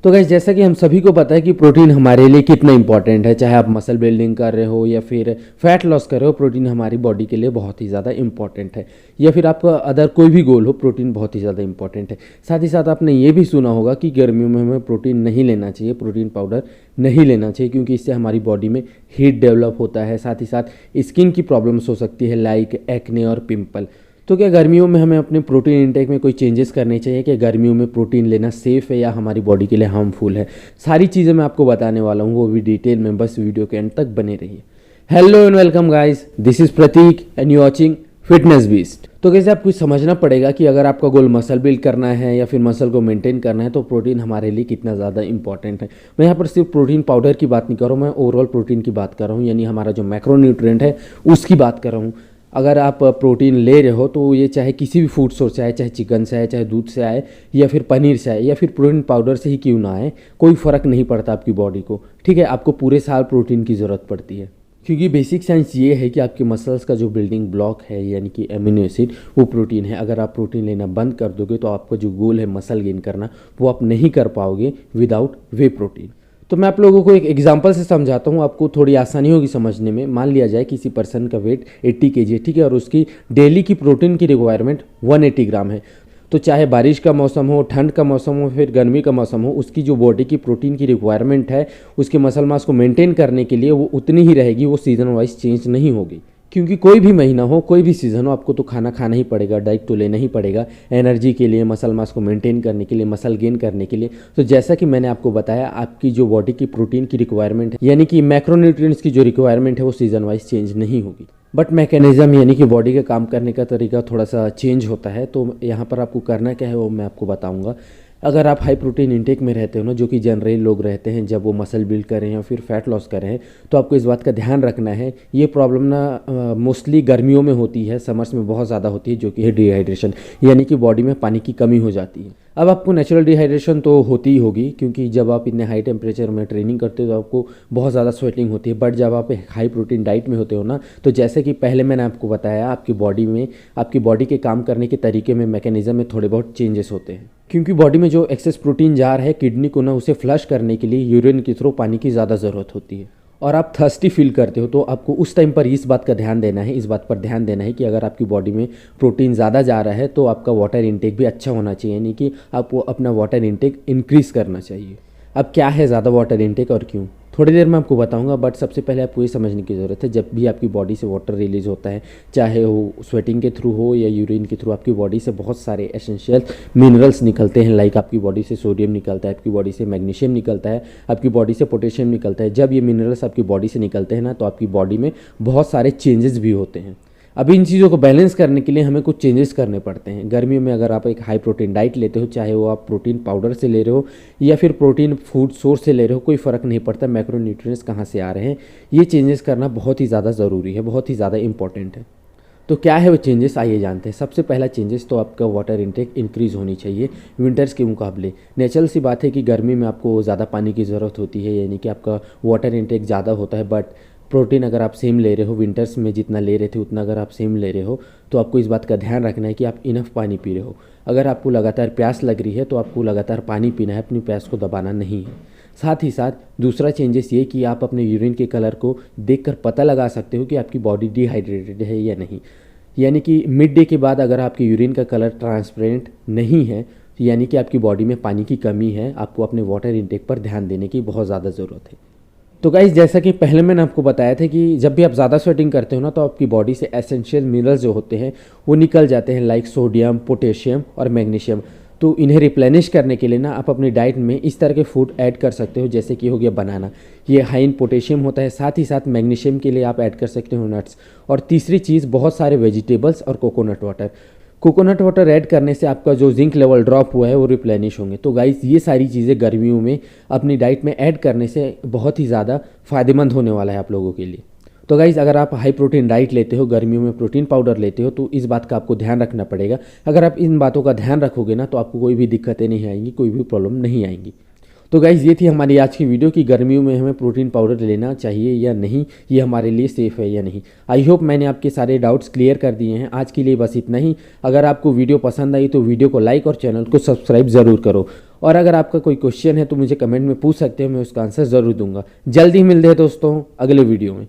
तो गाइस जैसा कि हम सभी को पता है कि प्रोटीन हमारे लिए कितना इंपॉर्टेंट है, चाहे आप मसल बिल्डिंग कर रहे हो या फिर फैट लॉस कर रहे हो, प्रोटीन हमारी बॉडी के लिए बहुत ही ज़्यादा इंपॉर्टेंट है। या फिर आपका अदर कोई भी गोल हो, प्रोटीन बहुत ही ज़्यादा इंपॉर्टेंट है। साथ ही साथ आपने ये भी सुना होगा कि गर्मियों में हमें प्रोटीन नहीं लेना चाहिए, प्रोटीन पाउडर नहीं लेना चाहिए, क्योंकि इससे हमारी बॉडी में हीट डेवलप होता है। साथ ही साथ स्किन की प्रॉब्लम्स हो सकती है, लाइक एक्ने और पिंपल। तो क्या गर्मियों में हमें अपने प्रोटीन इंटेक में कोई चेंजेस करने चाहिए? कि गर्मियों में प्रोटीन लेना सेफ़ है या हमारी बॉडी के लिए हार्मफुल है? सारी चीज़ें मैं आपको बताने वाला हूँ, वो भी डिटेल में, बस वीडियो के एंड तक बने रहिए। Hello and welcome guys, this is Prateek and you watching fitness beast. तो कैसे आपको समझना पड़ेगा कि अगर आपका गोल मसल बिल्ड करना है या फिर मसल को मेंटेन करना है तो प्रोटीन हमारे लिए कितना ज़्यादा इंपॉर्टेंट है। मैं यहाँ पर सिर्फ प्रोटीन पाउडर की बात नहीं कर रहा हूँ, मैं ओवरऑल प्रोटीन की बात कर रहा हूँ, यानी हमारा जो मैक्रोन्यूट्रिएंट है उसकी बात कर रहा हूँ। अगर आप प्रोटीन ले रहे हो तो ये चाहे किसी भी फूड सोर्स से आए, चाहे चिकन से आए, चाहे दूध से आए या फिर पनीर से आए या फिर प्रोटीन पाउडर से ही क्यों ना आए, कोई फ़र्क नहीं पड़ता आपकी बॉडी को। ठीक है, आपको पूरे साल प्रोटीन की ज़रूरत पड़ती है, क्योंकि बेसिक साइंस ये है कि आपके मसल्स का जो बिल्डिंग ब्लॉक है यानी कि एमिनो एसिड, वो प्रोटीन है। अगर आप प्रोटीन लेना बंद कर दोगे तो आपका जो गोल है मसल गेन करना, वो आप नहीं कर पाओगे विदाउट वे प्रोटीन। तो मैं आप लोगों को एक एग्जांपल से समझाता हूँ, आपको थोड़ी आसानी होगी समझने में। मान लिया जाए किसी पर्सन का वेट 80 kg है, ठीक है, और उसकी डेली की प्रोटीन की रिक्वायरमेंट 180 ग्राम है। तो चाहे बारिश का मौसम हो, ठंड का मौसम हो, फिर गर्मी का मौसम हो, उसकी जो बॉडी की प्रोटीन की रिक्वायरमेंट है उसके मसल मास को मेंटेन करने के लिए वो उतनी ही रहेगी, वो सीजन वाइज चेंज नहीं होगी। क्योंकि कोई भी महीना हो, कोई भी सीज़न हो, आपको तो खाना खाना ही पड़ेगा, डाइट तो लेना ही पड़ेगा एनर्जी के लिए, मसल मास को मेंटेन करने के लिए, मसल गेन करने के लिए। तो जैसा कि मैंने आपको बताया, आपकी जो बॉडी की प्रोटीन की रिक्वायरमेंट है यानी कि मैक्रोन्यूट्रिएंट्स की जो रिक्वायरमेंट है वो सीजन वाइज चेंज नहीं होगी, बट मैकेनिज्म यानी कि बॉडी के काम करने का तरीका थोड़ा सा चेंज होता है। तो यहाँ पर आपको करना क्या है वो मैं आपको बताऊँगा। अगर आप हाई प्रोटीन इंटेक में रहते हो ना, जो कि जनरली लोग रहते हैं जब वो मसल बिल्ड कर रहे हैं या फिर फैट लॉस कर रहे हैं, तो आपको इस बात का ध्यान रखना है। ये प्रॉब्लम ना मोस्टली गर्मियों में होती है, समर्स में बहुत ज़्यादा होती है, जो कि है डिहाइड्रेशन, यानी कि बॉडी में पानी की कमी हो जाती है। अब आपको नेचुरल डिहाइड्रेशन तो होती ही होगी, क्योंकि जब आप इतने हाई टेम्परेचर में ट्रेनिंग करते हो तो आपको बहुत ज़्यादा स्वेटिंग होती है। बट जब आप हाई प्रोटीन डाइट में होते हो ना, तो जैसे कि पहले मैंने आपको बताया, आपकी बॉडी में, आपकी बॉडी के काम करने के तरीके में, मैकेनिज्म में थोड़े बहुत चेंजेस होते हैं। क्योंकि बॉडी में जो एक्सेस प्रोटीन जा रहा है किडनी को ना, उसे फ्लश करने के लिए यूरिन के थ्रू पानी की ज़्यादा ज़रूरत होती है। और आप थर्स्टी फील करते हो तो आपको उस टाइम पर इस बात का ध्यान देना है, इस बात पर ध्यान देना है कि अगर आपकी बॉडी में प्रोटीन ज़्यादा जा रहा है तो आपका वाटर इंटेक भी अच्छा होना चाहिए, यानी कि आपको अपना वाटर इंटेक इंक्रीज़ करना चाहिए। अब क्या है ज़्यादा वाटर इंटेक और क्यों, थोड़ी देर में आपको बताऊंगा, बट सबसे पहले आपको ये समझने की ज़रूरत है, जब भी आपकी बॉडी से वाटर रिलीज होता है, चाहे वो स्वेटिंग के थ्रू हो या यूरिन के थ्रू, आपकी बॉडी से बहुत सारे एसेंशियल मिनरल्स निकलते हैं। लाइक आपकी बॉडी से सोडियम निकलता है, आपकी बॉडी से मैग्नीशियम निकलता है, आपकी बॉडी से पोटेशियम निकलता है। जब ये मिनरल्स आपकी बॉडी से निकलते हैं ना, तो आपकी बॉडी में बहुत सारे चेंजेस भी होते हैं। अब इन चीज़ों को बैलेंस करने के लिए हमें कुछ चेंजेस करने पड़ते हैं। गर्मियों में अगर आप एक हाई प्रोटीन डाइट लेते हो, चाहे वो आप प्रोटीन पाउडर से ले रहे हो या फिर प्रोटीन फूड सोर्स से ले रहे हो, कोई फ़र्क नहीं पड़ता मैक्रोन्यूट्रिएंट्स कहाँ से आ रहे हैं, ये चेंजेस करना बहुत ही ज़्यादा ज़रूरी है, बहुत ही ज़्यादा इंपॉर्टेंट है। तो क्या है वो चेंजेस, आइए जानते हैं। सबसे पहला चेंजेस तो आपका वाटर इंटेक इंक्रीज़ होनी चाहिए विंटर्स के मुकाबले। नेचुरल सी बात है कि गर्मी में आपको ज़्यादा पानी की ज़रूरत होती है, यानी कि आपका वाटर इंटेक ज़्यादा होता है। बट प्रोटीन अगर आप सेम ले रहे हो, विंटर्स में जितना ले रहे थे उतना अगर आप सेम ले रहे हो, तो आपको इस बात का ध्यान रखना है कि आप इनफ पानी पी रहे हो। अगर आपको लगातार प्यास लग रही है तो आपको लगातार पानी पीना है, अपनी प्यास को दबाना नहीं है। साथ ही साथ दूसरा चेंजेस ये कि आप अपने यूरिन के कलर को देखकर पता लगा सकते हो कि आपकी बॉडी डिहाइड्रेटेड है या नहीं। यानी कि मिड डे के बाद अगर आपके यूरिन का कलर ट्रांसपेरेंट नहीं है, यानी कि आपकी बॉडी में पानी की कमी है। आपको अपने वाटर इंटेक पर ध्यान देने की बहुत ज़्यादा ज़रूरत है। तो गाइस जैसा कि पहले मैंने आपको बताया था कि जब भी आप ज़्यादा स्वेटिंग करते हो ना, तो आपकी बॉडी से एसेंशियल मिनरल्स जो होते हैं वो निकल जाते हैं, लाइक सोडियम, पोटेशियम और मैग्नीशियम। तो इन्हें रिप्लेनिश करने के लिए ना आप अपनी डाइट में इस तरह के फूड ऐड कर सकते हो, जैसे कि हो गया बनाना, ये हाई इन पोटेशियम होता है। साथ ही साथ मैग्नीशियम के लिए आप ऐड कर सकते हो नट्स। और तीसरी चीज़, बहुत सारे वेजिटेबल्स और coconut water. Coconut water add करने से आपका जो जिंक लेवल ड्रॉप हुआ है वो रिप्लेनिश होंगे। तो गाइस ये सारी चीज़ें गर्मियों में अपनी डाइट में ऐड करने से बहुत ही ज़्यादा फ़ायदेमंद होने वाला है आप लोगों के लिए। तो गाइज़ अगर आप हाई प्रोटीन डाइट लेते हो, गर्मियों में प्रोटीन पाउडर लेते हो, तो इस बात का आपको ध्यान रखना पड़ेगा। अगर आप इन बातों का ध्यान रखोगे ना, तो आपको कोई भी दिक्कतें नहीं आएंगी, कोई भी प्रॉब्लम नहीं आएंगी। तो गाइज़ ये थी हमारी आज की वीडियो कि गर्मियों में हमें प्रोटीन पाउडर लेना चाहिए या नहीं, ये हमारे लिए सेफ़ है या नहीं। आई होप मैंने आपके सारे डाउट्स क्लियर कर दिए हैं। आज के लिए बस इतना ही। अगर आपको वीडियो पसंद आई तो वीडियो को लाइक और चैनल को सब्सक्राइब ज़रूर करो। और अगर आपका कोई क्वेश्चन है तो मुझे कमेंट में पूछ सकते हो, मैं उसका आंसर ज़रूर दूंगा। जल्दी मिलते हैं दोस्तों अगले वीडियो में।